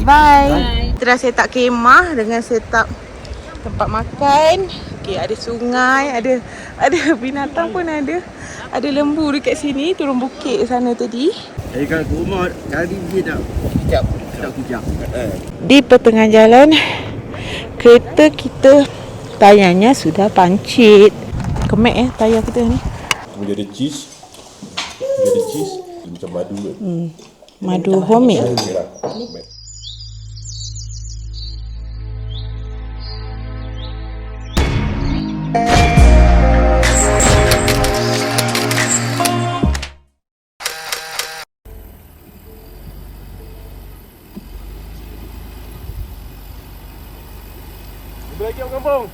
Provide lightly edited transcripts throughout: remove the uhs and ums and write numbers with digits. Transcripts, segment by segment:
Bye. Kita dah set up kemah dengan set up tempat makan. Okey, ada sungai, ada binatang pun ada. Ada lembu dekat sini, turun bukit sana tadi. Jadi kalau ke rumah cari dia tak kejap. Di pertengahan jalan, kereta kita tayarnya sudah pancit. Kemek tayar kita ni. Menjadi cheese macam madu kan. Madu homemade. Lagi orang kampung.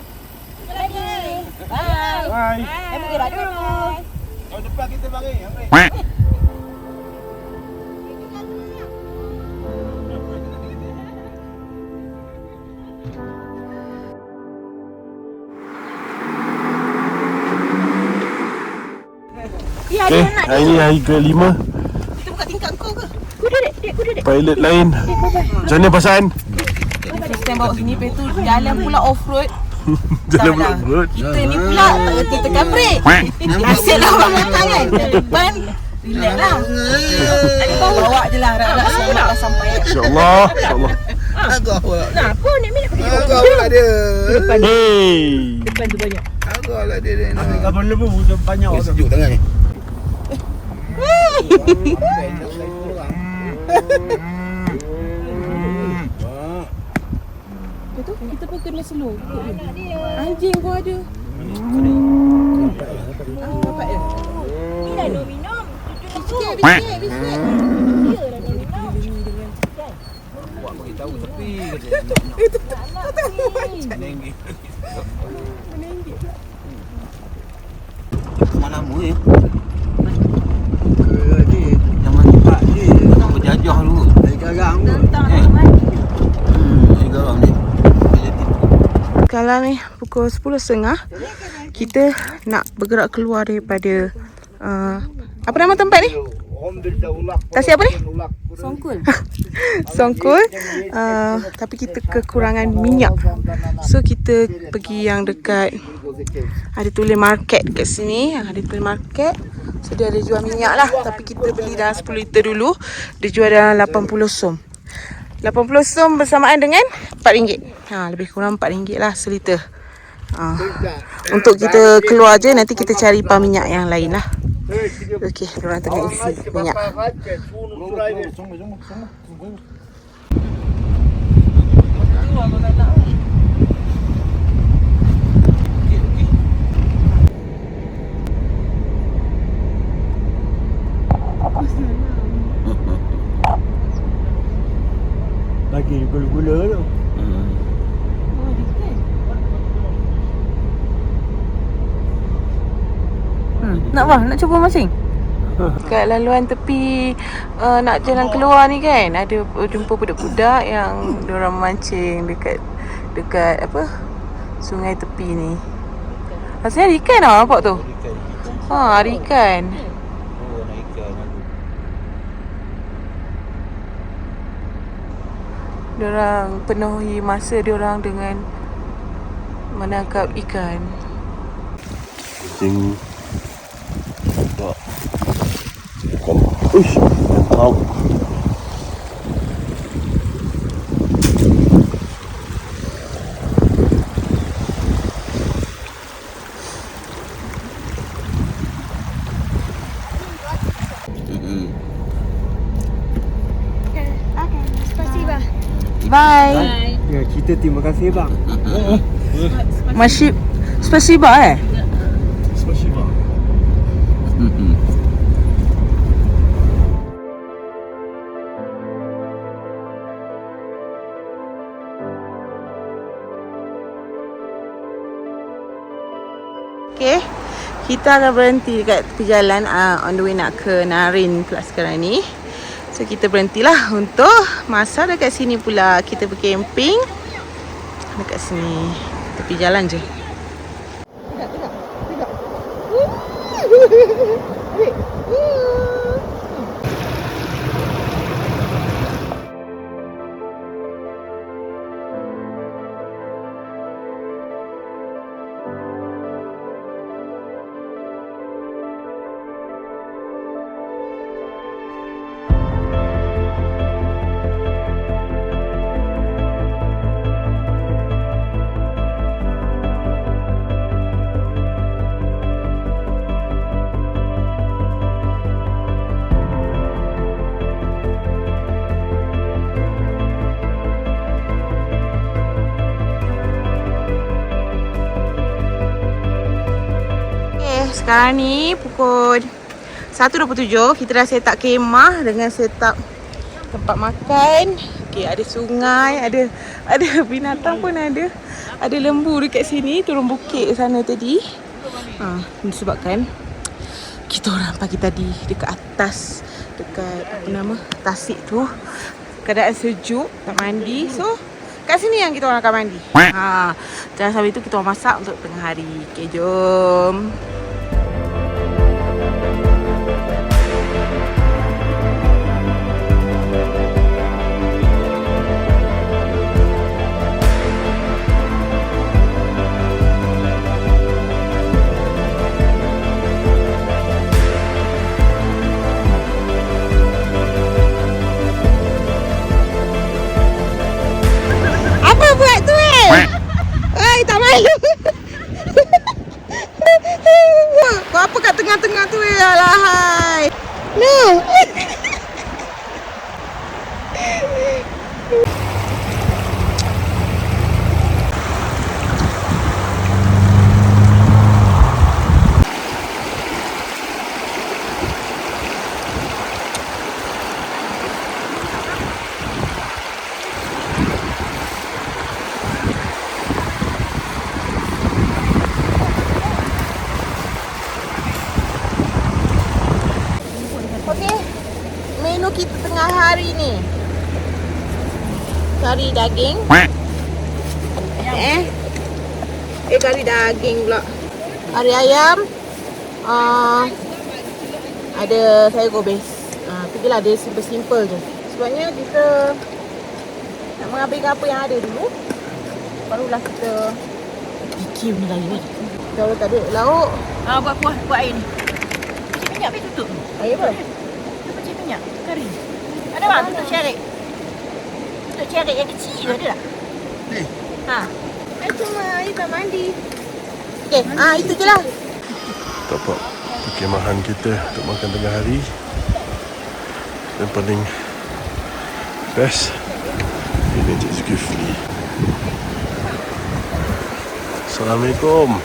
Bye. Bergerak dulu. Tahun depan kita bagi. Okay, hari ni hari ke-5. Kita buka tingkap kau ke? Kuda dek. Pilot lain. Macam mana perasaan? Sistem bawa sini, lepas tu jalan pula off-road. Jalan off-road. Kita ni pula tak reti tekan brek. Asyik lah orang belakang kan. Depan, relax lah. Tadi kau bawa je lah, harap-harap selamat dah sampai. InsyaAllah. Aku awak. Kenapa ni minat pergi Aku awak lah dia. Hey. depan tu banyak. Aku awak lah dia. Ambil kapal lembu banyak. Sejuk tangan ni. Betul? Kita pun kena slow. Anjing pun ada. Dapat ya? Ni dah minum. Biskit. Ya dah minum. Buat bagi tahu tepi kata. Menenggi. Mana mu ya? Ke dia zaman cepat dia berjajah dulu. Dari garang tu. Dari garang ni. Sekarang ni pukul 10.30. Kita nak bergerak keluar daripada apa nama tempat ni? Tasik apa ni? Songkul. Songkul. Tapi kita kekurangan minyak. So kita pergi yang dekat, ada tulis market kat sini. Ada tulis market. So dia ada jual minyak lah. Tapi kita beli dalam 10 liter dulu. Dia jual dalam 80 som. 80 som bersamaan dengan RM4. Lebih kurang RM4 lah seliter. Untuk kita keluar je, nanti kita cari pam minyak yang lain lah. Okey, diorang tengah isi minyak. Bagi gula-gula tu. Nak apa? Nak cuba mancing? Kat laluan tepi nak jalan keluar ni kan, ada jumpa budak-budak yang diorang mancing dekat apa, sungai tepi ni. Rasanya ada ikan tau nampak tu. Ada ikan. Diorang penuhi masa diorang dengan menangkap ikan. Kucing. Tak. Ikan. Uish, mantap. Bye. Ya, kita terima kasih bang. Masih spasiba Spasiba. Okay, kita akan berhenti dekat tepi jalan on the way nak ke Narin pula sekarang ni. So kita berhentilah untuk masa dekat sini pula. Kita bercamping dekat sini, tepi jalan je. sekarang ni pukul 1.27. Kita dah set up kemah dengan set up tempat makan. Okay, ada sungai, ada binatang pun ada. Ada lembu dekat sini, turun bukit sana tadi. Disebabkan kita orang pagi tadi dekat atas, dekat apa nama, tasik tu. Keadaan sejuk, tak mandi. So, kat sini yang kita orang akan mandi. Dan sambil tu kita orang masak untuk tengah hari. Okay, jom. Tak malu. Kau apa kat tengah-tengah tu ya? Alahai. No. Kita tengah hari ni kari daging. Kari daging pula. Kari ayam. Ada sayur gobes. Pergilah dia simple-simple je. Sebabnya kita nak mengambil apa yang ada dulu. Barulah kita fikir benda lain kan. Kalau tak ada lauk. Buat kuah, buat air ni. Cuci minyak pergi tutup. Air apa? Cuci minyak, kari. Ada bang, tutup syarik. Tutup syarik yang kecil tu ada tak? Cuma air tak mandi. Okay, itu je lah. Tapak perkemahan kita untuk makan tengah hari. Dan paling best, ini Encik Zulkifli. Assalamualaikum.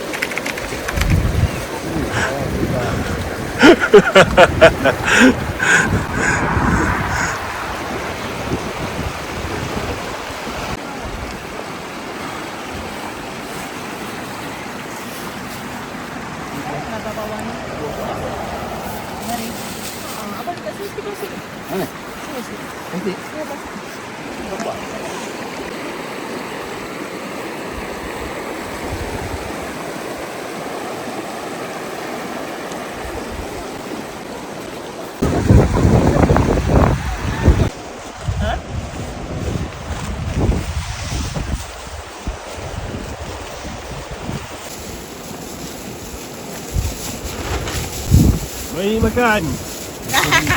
Mari makan.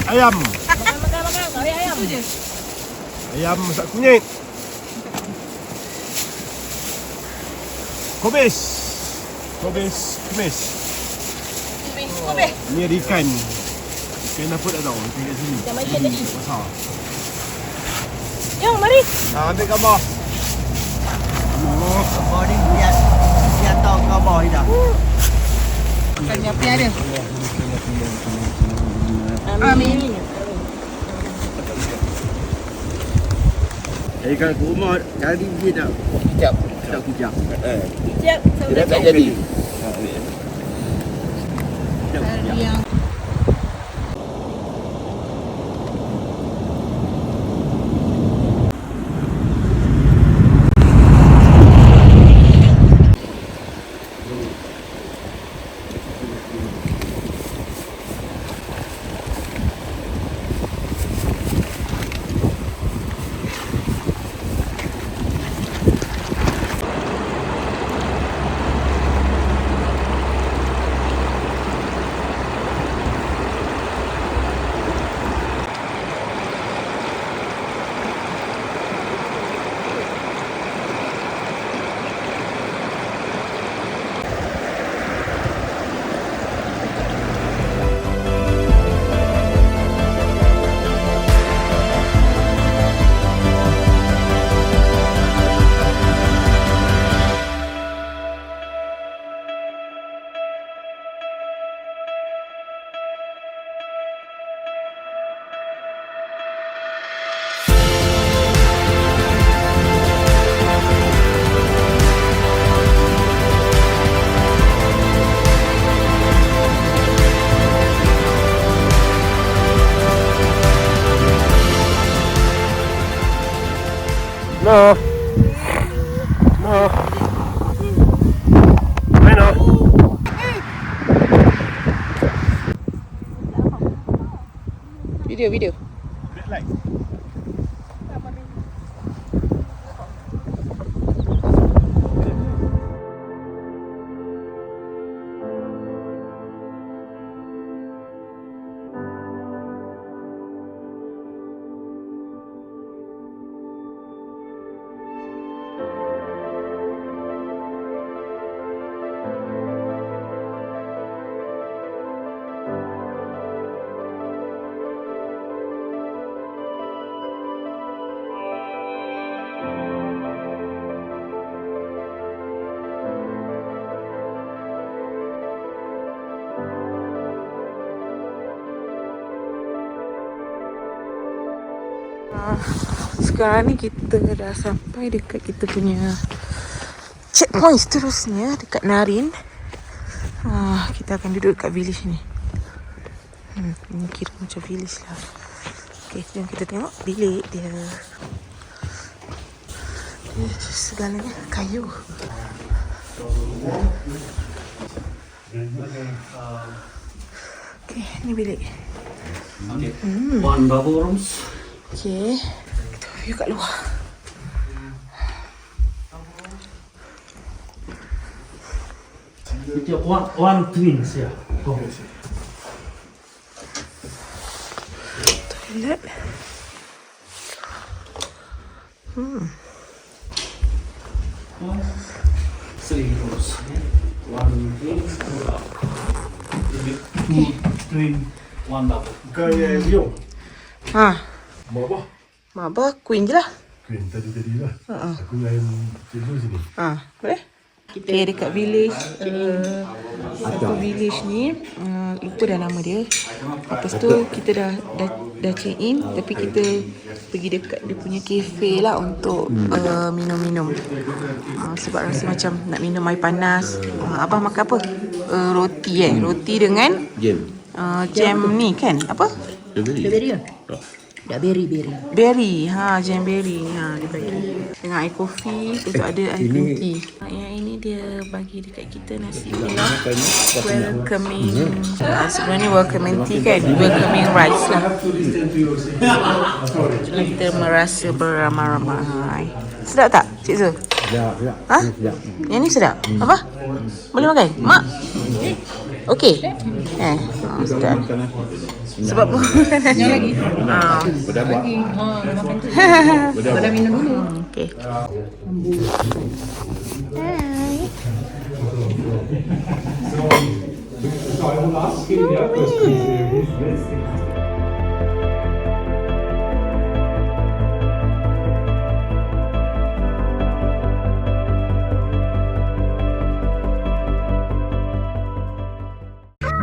Ayam. Makan. Ayam tu je. Ayam masak kunyit. Kobis. Kobis kemis. Kobis. Ni ada ikan. Ikan apa tak tahu. Ikan kat sini. Yang ikan tadi. Besar. Jom, mari. Ambil gambar. Gambar ni biar tahu gambar ni dah. Makan apa yang ada? Amin. Kalau ke rumah kali dia nak kicap. Kicap. Siap. Dia tak jadi. Kari yang No. No. Bueno. Video. Sekarang ni kita dah sampai dekat kita punya checkpoint seterusnya dekat Narin. Kita akan duduk dekat village ni. Ini kira macam village lah. Okay, jom kita tengok bilik dia. Segalanya kayu. Okay, ni bilik. One bubble rooms. Okay, kita view kat luar. It's one twins, yeah. Toilet. Three rooms. One twin, two twin, one bubble. Bukan yang Leo. Mak apa? Mak abah queen je lah. Queen tadi lah. Aku dengan cikgu sini. Boleh? Okay, dekat village satu village ni lupa dah nama dia. Lepas tu kita dah check in, tapi kita pergi dekat dia punya cafe lah untuk minum-minum. Sebab rasa macam nak minum air panas. Abah makan apa? Roti roti dengan jam ni kan? Apa? Berry kan? Tak berry. Berry, jam berry ni dia bagi. Dengan air kopi, lepas tu ada air green tea. Yang ini dia bagi dekat kita nasi pulau welcoming. Sebenarnya welcoming tea kan, welcoming rice lah. Kita merasa beramai-ramai. Sedap tak, Cik Zul? Sedap. Yang ni sedap? Apa? Boleh makan? Mak? Okey. Sedap. Sebab pun yang lagi. Dah buat. Dah minum dulu. Okey.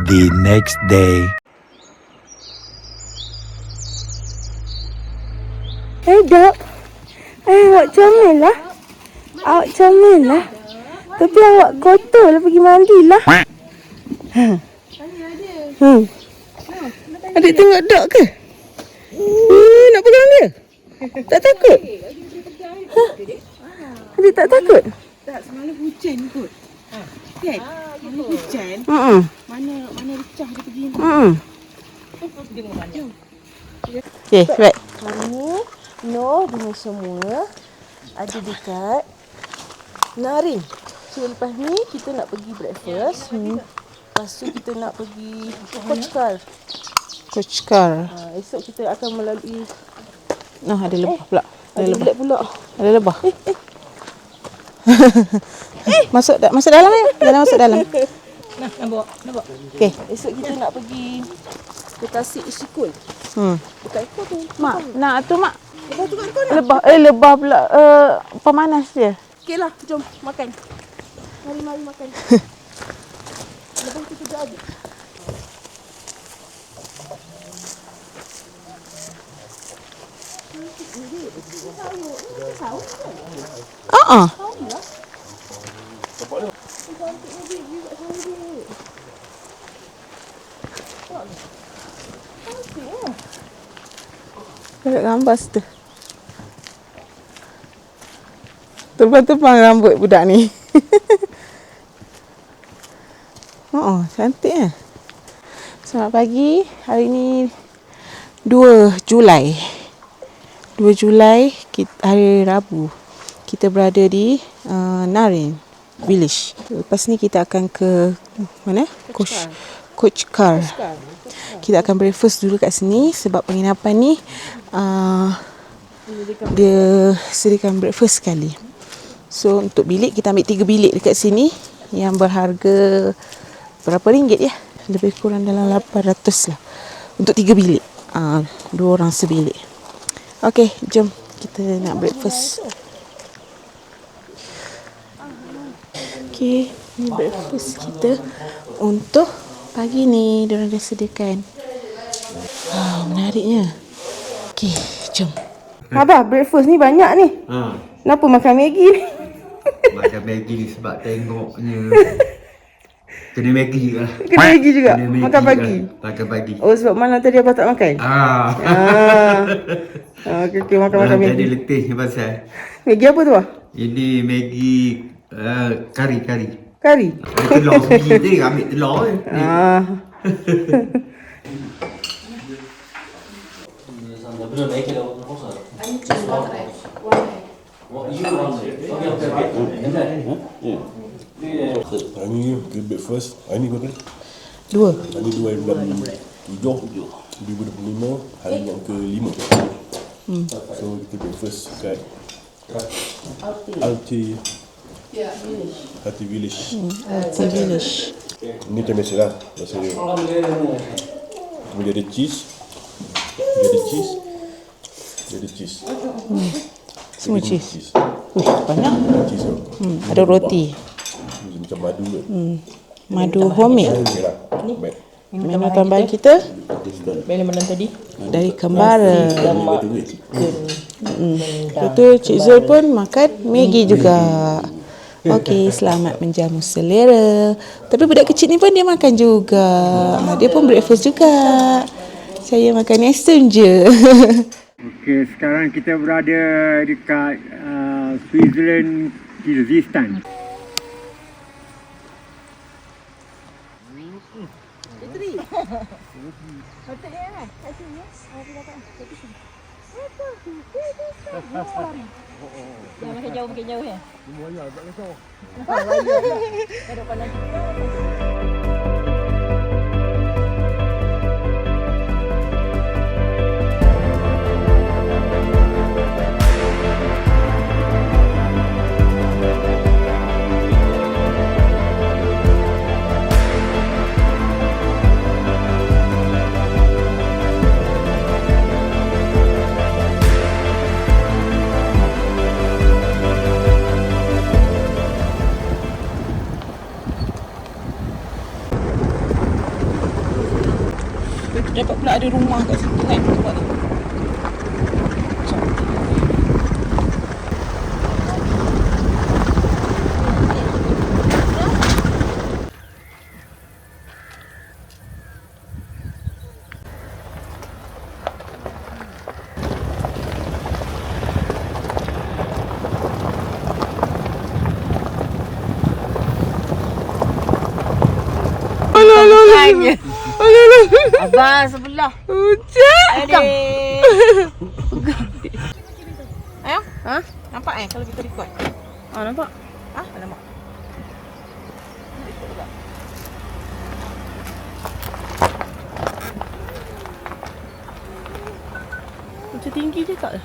The next day. Dok. Awak comel lah. Tapi awak kotor lah, pergi mandi lah. Adik tengok Dok ke? Nak pegang dia? Tak takut? Adik tak takut? Tak, semalam hujan kot. Kan? Semalam hujan. Mana recah dia pergi. Okay, baik. Kami, Noh dengan semua ada dekat Narin. So lepas ni kita nak pergi breakfast. Lepas tu kita nak pergi Coach Car. Esok kita akan melalui. Ada lebah pula. Ada bilik pula. Ada lebah. Masuk dalam ya. Jangan masuk dalam. Nak bawa. Okey. Esok kita nak pergi ke Tasik Isikul. Dekat ekor tu. Mak, nak tu mak. Lebah tu kat kau nak? Lebah pula pemanas dia. Okey lah, jom makan. Mari makan. Lebah tu sudah ada. Dekat gambar situ. Tebang-tebang rambut budak ni. Oh, cantik eh. Selamat pagi. Hari ni 2 Julai. 2 Julai hari Rabu. Kita berada di Narin Village. Lepas ni kita akan ke mana? Coach Car. Kita akan breakfast dulu kat sini sebab penginapan ni dia sediakan breakfast sekali. So untuk bilik kita ambil 3 bilik dekat sini yang berharga berapa ringgit ya? Lebih kurang dalam 800 lah untuk 3 bilik. 2 orang sebilik. Okey, jom kita nak breakfast. Okey, ni breakfast kita untuk pagi ni. Diorang dah sediakan. Menariknya. Okey, jom. Abah, breakfast ni banyak ni. Kenapa makan Maggi ni? Makan Maggi ni sebab tengoknya kena Maggi juga lah. Kena Maggi juga? Makan pagi? Makan pagi. Oh, sebab malam tadi abah tak makan? Okey, makan Maggi. Jadi letihnya pasal. Maggi apa tu ah? Ini Maggi kari. Kari? Telur sendiri je, ambil telur je. Hari ni kita breakfast. Hari ni kata 2. Hari ni 2 bulan 7 2025. Hari yang ke-5. So kita breakfast kat Alti Village. Alti Village. Ni macam biasa lah. Biasa dia. Kemudian ada cheese. Dia ada cheese. Semua cheese. Banyak. Cheese tu. Ada roti. Macam madu ke. Madu homemade. Okay lah. Baik. Menu tambahan kita Bila malam tadi? dari Kembara. Betul, Cik Zul pun makan Maggi juga. Okey, selamat menjamu selera. Tapi budak kecil ni pun dia makan juga. Dia pun breakfast juga. Saya makan Nestum je. Okey, sekarang kita berada dekat Switzerland, Kyrgyzstan. Jangan makin jauh ya. Dapat pula ada rumah kat situ kan. Nampak tak? Abang sebelah. Hujan. Ayo. Ha? Nampak kalau kita record? Nampak? Nampak. Macam tinggi je tak?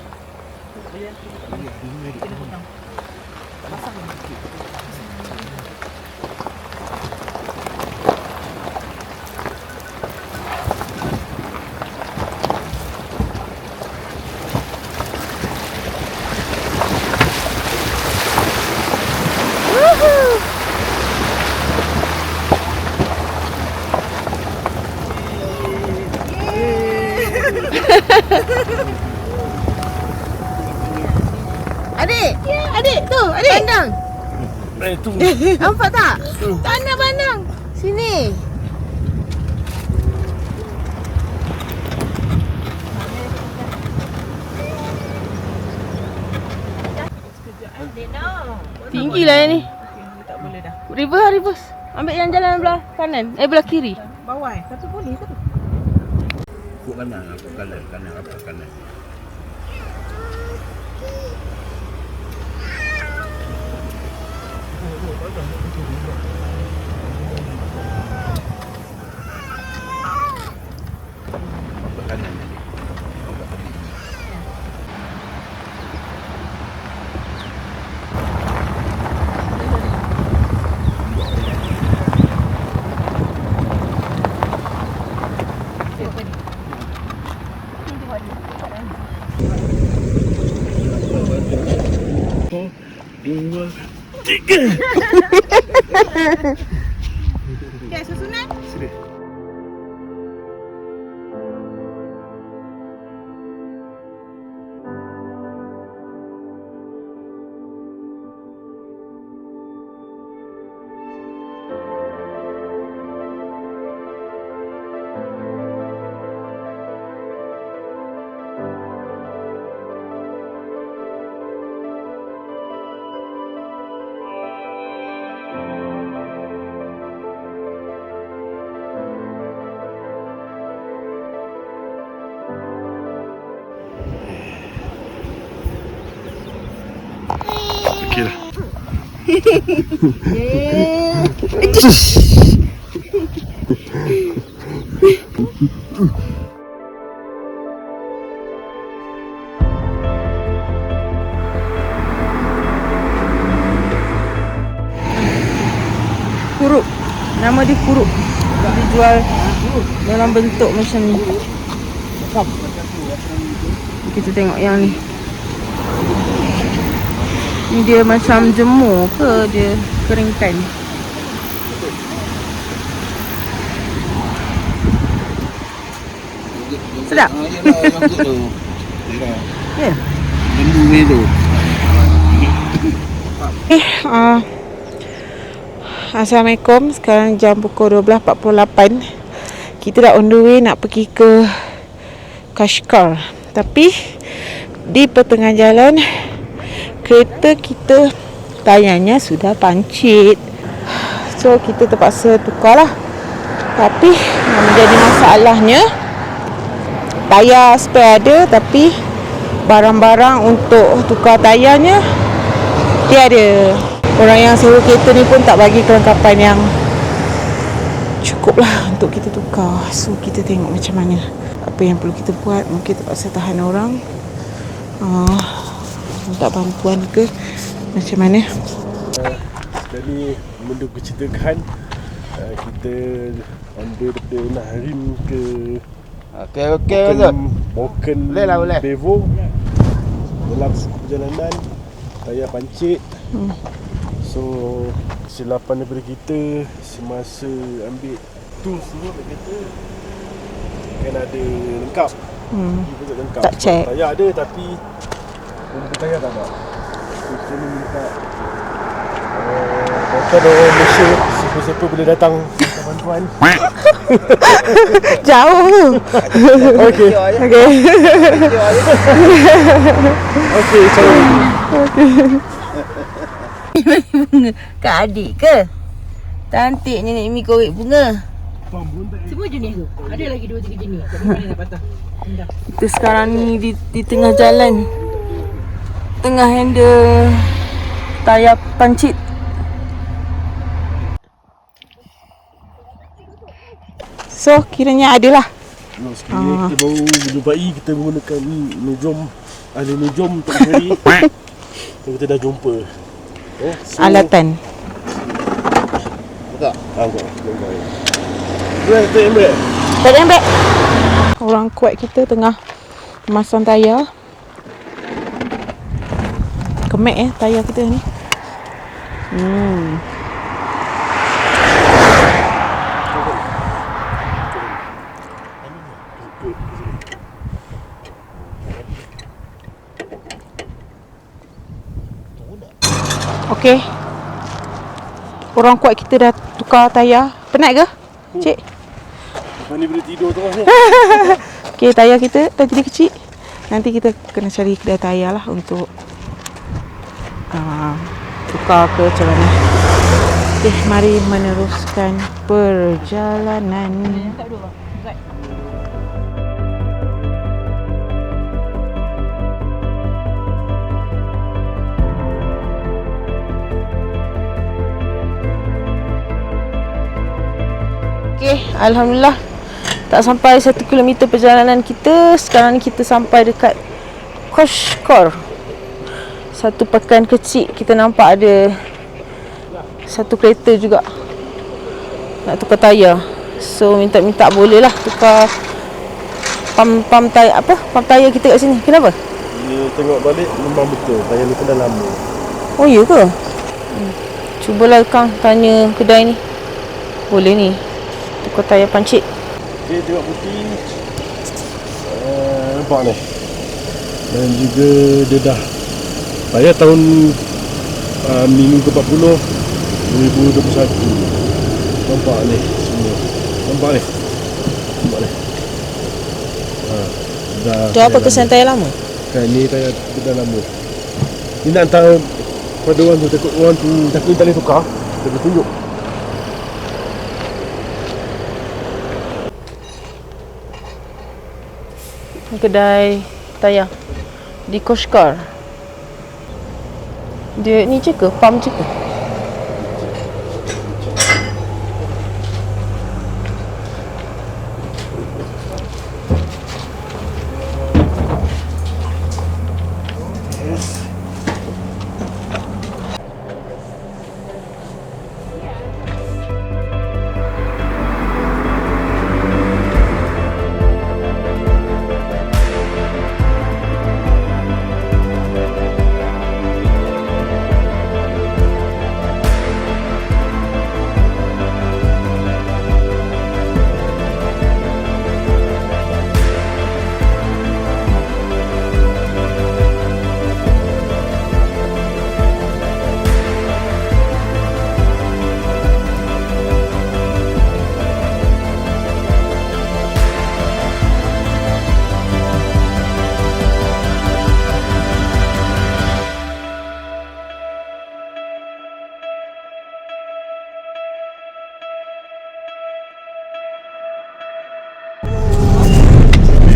Adik tu, adik. Pandang. Nampak tak? Tanah pandang. Sini. Tinggi lah yang ni. Tak boleh dah. Reverse. Ambil yang jalan belah kanan. Belah kiri. Bawah tapi boleh ke tu? Kok kanan, kanan. Okay, susunan. Okey lah. Kuruk. Nama dia kuruk. Dijual dalam bentuk macam ni. Kita tengok yang ni. Ni dia macam jemur ke dia keringkan? Sedap. Ya. Benda tu. Assalamualaikum. Sekarang jam pukul 12.48. Kita dah on the way nak pergi ke Kashgar. Tapi di pertengahan jalan kereta kita tayarnya sudah pancit. So kita terpaksa tukar lah. Tapi yang menjadi masalahnya, tayar spare ada, tapi barang-barang untuk tukar tayarnya tiada. Orang yang sewa kereta ni pun tak bagi kelengkapan yang cukup lah untuk kita tukar. So kita tengok macam mana, apa yang perlu kita buat. Mungkin terpaksa tahan orang, minta bantuan ke macam mana. Dari benda berceritakan, kita on the way daripada Nahrim ke Okey Broken boleh. Bevo. Dalam perjalanan tayar pancit. So kesilapan daripada kita semasa ambil tools semua kat kereta kan ada lengkap. Kita tak lengkap. Tak check. Tayar ada tapi bumbu tayar tak ada. So kita ni minta Doktor orang Malaysia, siapa-siapa boleh datang minta bantuan. Jauh tu. Okey. Okay. Okey, sorry. Bunga Kak adik ke? Cantiknya Nek Mi korek bunga. Semua jenis tu. Ada lagi 2-3 jenis. Tapi mana nak patah? Kita sekarang ni di tengah jalan. Tengah handle tayar pancit. So kiranya adalah. Sekali kita baru jumpai, kita menggunakan ahli nujum untuk mencari. So kita dah jumpa. So, Alatan. Tak. Angkat. Kita ambil. Tak ada ambil. Orang kuat kita tengah memasang tayar. Kemek tayar kita ni. Okey. Orang kuat kita dah tukar tayar. Penat ke, Cik? Lepas ni boleh tidur terus ni. Okey, tayar kita dah jadi kecil. Nanti kita kena cari kedai tayar lah untuk tukar ke macam mana. Okay, mari meneruskan perjalanan. Okay, Alhamdulillah tak sampai 1 kilometer perjalanan kita. Sekarang ni kita sampai dekat Koshkor. Satu pekan kecil. Kita nampak ada satu kereta juga nak tukar tayar. So minta-minta boleh lah tukar pam tayar kita kat sini. Kenapa? Dia tengok balik memang betul. Tayar ni pun dah lama. Oh ya ke? Cubalah Kang tanya kedai ni. Boleh ni tukar tayar pancit. Okay, tengok putih. Nampak ni. Dan juga dia dah tayar tahun minggu ke-40 2021. Nampak ni semua. Nampak ni. Dah apa kesan tayar lama? Kan ni tayar dah lama. Ni nak hantar pada orang tu, takut orang tu takut tak boleh tukar. Dia boleh tunjuk. Kedai tayar di Koshkar. Dia ni je ke? Pam je ke?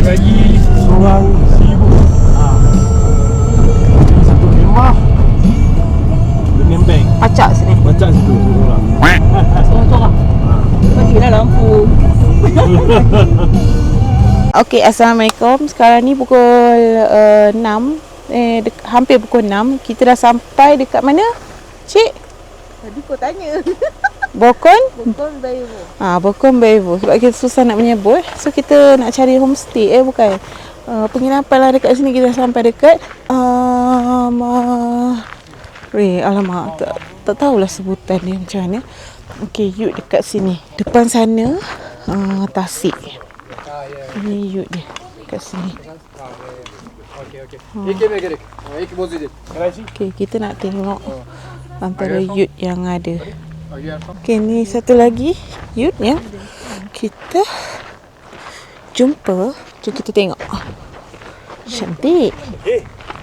Bagi seorang 1,000. Satu kemah dengan beg. Pacak sini. Macam situ orang. Sorang-sorang. Bagilah lampu. Okey, Assalamualaikum. Sekarang ni pukul 6. Hampir pukul 6. Kita dah sampai dekat mana? Cik? Tadi kau tanya. Bokon? Bokon Bayevo. Bokon Bayevo. Sebab kita susah nak menyebut. So kita nak cari homestay bukan. Penginapan lah dekat sini. Kita dah sampai dekat alamak, tak tahulah sebutan dia macam mana. Okey, yuk dekat sini. Depan sana tasik. Ini yuk dia dekat sini. Okey, kita nak tengok antara yut yang ada. Okey, ni satu lagi yut yang kita jumpa. Jom kita tengok. Cantik.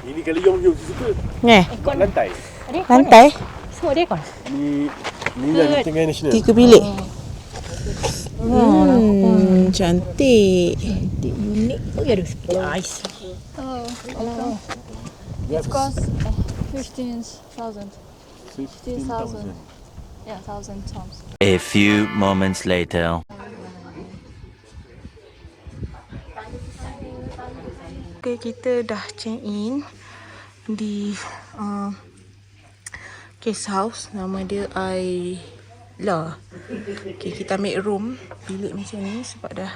Ini kali yang suka. Kat Lantai. lantai. Semua dia kon. Ni dah tengah nasional. 3 bilik. Cantik. Unik. Oh ya, nice. It costs 15,000. 15,000. Yeah, 1,000 times. A few moments later. Okay, kita dah check in di guest house. Nama dia Ayla. Okay, kita ambil room bilik macam ni sebab dah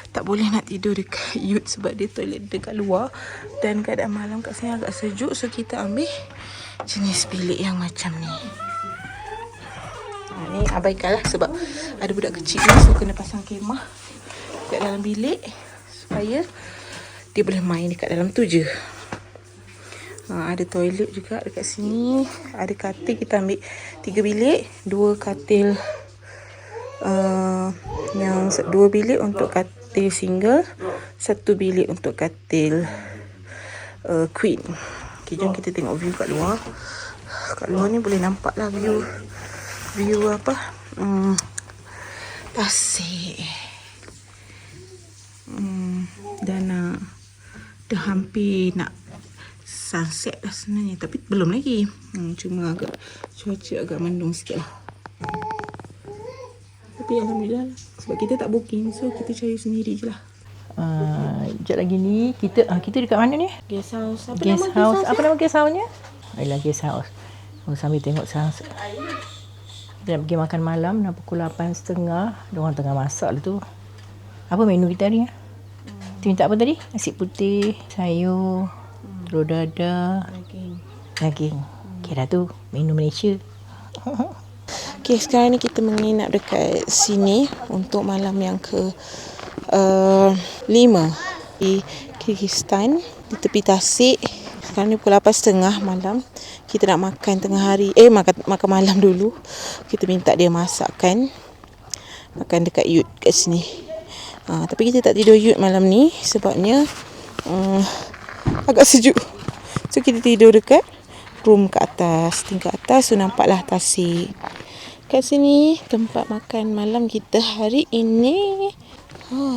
tak boleh nak tidur dekat yut sebab dia toilet dekat luar dan keadaan malam kat sini agak sejuk. So kita ambil jenis bilik yang macam ni. Ni abaikanlah sebab ada budak kecil ni, so kena pasang kemah kat dalam bilik supaya dia boleh main dekat dalam tu je. Ada toilet juga dekat sini. Ada katil, kita ambil 3 bilik. 2 katil yang 2 bilik untuk katil single, 1 bilik untuk katil queen. Okay, jom kita tengok view kat luar. Kat luar ni boleh nampak lah view apa, tasik. Dan dah hampir nak sunset dah sebenarnya, tapi belum lagi. Cuma cuaca agak mendung sikit lah. Tapi alhamdulillah lah. Sebab kita tak booking, so kita cari sendiri je lah. Sekejap lagi ni kita dekat mana ni? Guest house. Apa Nama guest house-nya? Ayolah, guest house. Sambil tengok sunset. Kita nak pergi makan malam dah pukul 8.30. Diorang tengah masak lah tu. Apa menu kita hari ni? Kita minta apa tadi? Nasi putih, sayur, telur dadah, daging. Okay dah tu, menu Malaysia. Okay, sekarang ni kita menginap dekat sini untuk malam yang ke 5 di Kyrgyzstan, di tepi tasik. Sekarang ni pukul 8.30 malam. Kita nak makan tengah hari, makan malam dulu. Kita minta dia masakkan, makan dekat yurt kat sini. Tapi kita tak tidur yurt malam ni sebabnya agak sejuk. So kita tidur dekat room kat atas, tingkat atas. So nampaklah tasik. Kat sini tempat makan malam kita hari ini.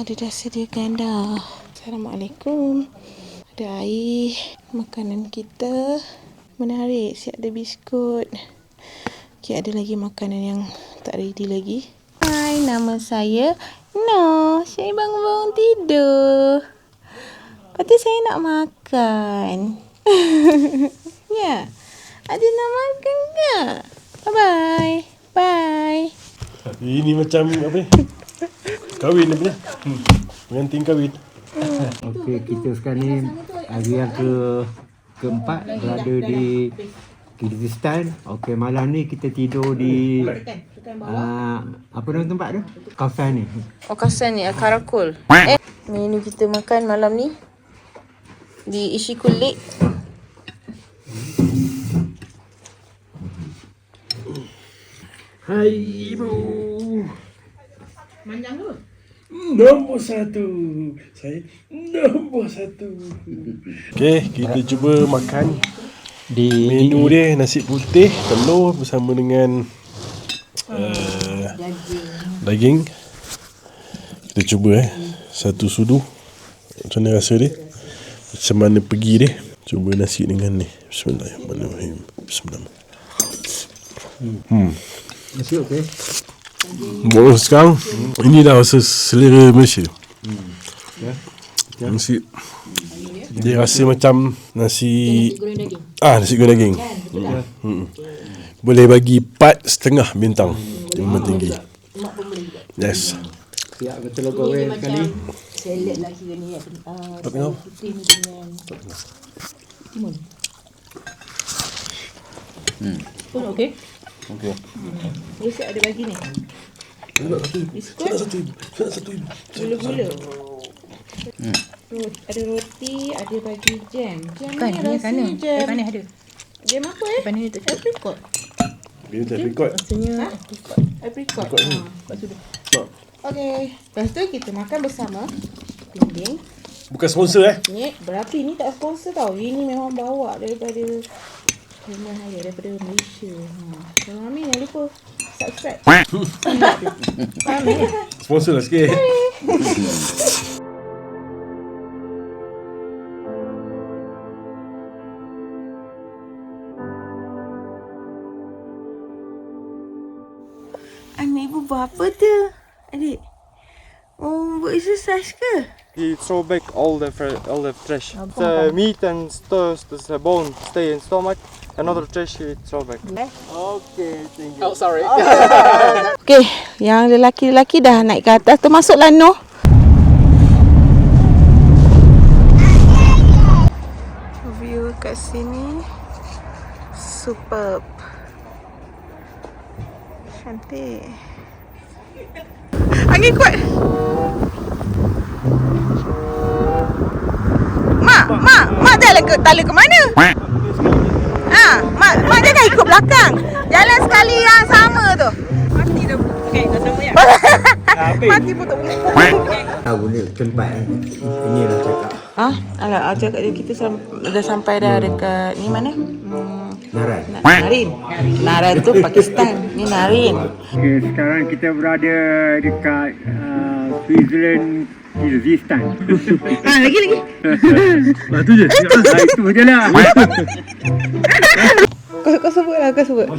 Dia dah sediakan dah. Assalamualaikum. Ada air, makanan kita. Menarik, siap ada biskut. Okay, ada lagi makanan yang tak ready lagi. Hai, nama saya No. Saya bangun-bangun tidur. Lepas tu saya nak makan. Ya, ada nak makan ke? Bye-bye. Bye. Ini macam apa ni? Kahwin apa ni? Pengantin kahwin. Okey, kita sekarang ni hari yang keempat berada di Kyrgyzstan. Okey, malam ni kita tidur di apa nama tempat tu? Kawasan ni. Kawasan ni, Karakol. Menu kita makan malam ni di Ishikul Lake. Hai ibu. Manjang tu. Nombor 1. Saya nombor 1. Okey, kita cuba makan di menu dia nasi putih, telur bersama dengan daging. Kita cuba satu sudu. Macam mana rasa dia? Macam mana pergi dia? Cuba nasi dengan ni. Bismillahirrahmanirrahim. Bismillahirrahmanirrahim. Nasi okey. Boleh sekarang. Ini dah rasa selera Malaysia. Nasi dia rasa macam nasi nasi goreng daging. Boleh bagi 4.5 bintang. Memang tinggi. Yes. Siap betul goreng sekali. Salad lah kira ni. Putih ni dengan timun. Pun okey. Okey. Biasa ada bagi ni. Biskut. Satu ibu. Gula-gula. Ada roti, ada bagi jam. Jam ni Kan rasanya jam. Depan ni ada. Jam apa Depan ni tu. Apricot. Ini tak record. Rasanya Apricot. lepas tu dia. Okey. Lepas tu kita makan bersama. Dinding. Bukan sponsor Ni berapi ni tak sponsor tau. Ini memang bawa daripada rumah saya, daripada Malaysia. Kalau Amin jangan lupa subscribe. Amin. Sponsor lah sikit. Anak ibu buat apa tu? Adik? Buat exercise ke? He throw back all the trash. The meat and toast, the bone stay in stomach. Another trash he throw back. Okay, thank you. Oh, sorry. Okey, yang lelaki-lelaki dah naik ke atas tu, masuklah Noh. View kat sini superb. Cantik. Angin kuat. Mak jalan ke tala ke mana? Mak jangan ikut belakang. Jalan sekali yang sama tu. Mati dah bukan kau sama ya. Mati pun tak boleh. Tahu ni tempat ni. Inilah cakap. Alah, cakap dia kita dah sampai dah dekat ni mana? Naran. Narin. Naran tu Pakistan. Ni Narin. Okay, sekarang kita berada dekat Switzerland, Kyrgyzstan. Lagi. Itu je. Itu je lah. Kau sebut lah, kau sebut.